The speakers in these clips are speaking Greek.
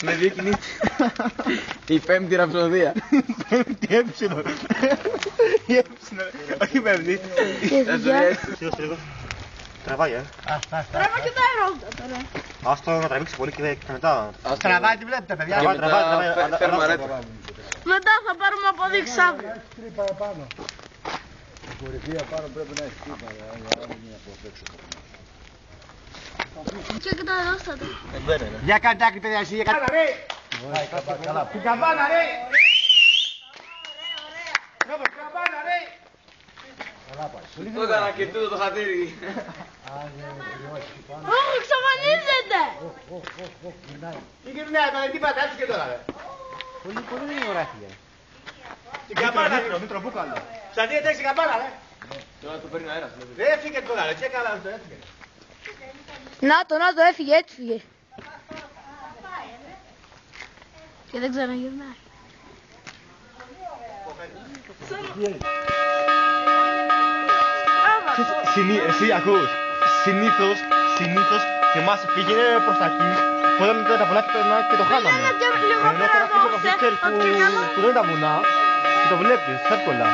Με δείχνει η πέμπτη ραψοδία. Τι έψινο. Όχι πέμπτη. Τραβάει, Τραβά και τα ερώτα τώρα. Ας το να τραβήξει πολύ και μετά. Τραβάει, τη βλέπετε, παιδιά. Και μετά φέρουμε αρέτα. Μετά θα πάρουμε αποδείξεις αύριο. Η κορυφή απάνω πρέπει να έχει τρύπα, για να μην είναι από έξω. Και τα ερώστατα. Για κάντε άκρη, παιδιά, εσύ, για κάντε. Την καμπάνα, ρε! Καμπάνα, ρε! Το έκανα και τούτο το χατήρι. Ωχ, εξαφανίζεται! Τι γυρνάει, μα τι πάτε, άσου και τώρα, ρε. Πολύ δεν είναι ωραία, φίλε. Την καμπάνα, Μήτρο Μπούκαλο. Σαν τι έτρεξε η καμπάνα, ρε. Τώρα το παίρνει αέρας. Δεν έφυγε τώρα, ρε, τι έκανα, αυτό έφυγε. Να το, έφυγε, έτσι φύγε. Και δεν ξαναγυρνάει. Εσύ ακούς, συνήθως θυμάσαι πήγαινε προς τα εκεί, όταν ήταν τα βουνά και το χάναμε. Ενώ τώρα πήγε από φίτσερ που δεν είναι τα βουνά και το βλέπεις εύκολα.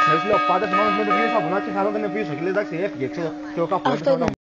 Εγώ σου λέω πάντα θυμάμαι με το πήγαινε στα βουνά και χανόταν πίσω και λέει εντάξει έφυγε, ξέρω κάπου.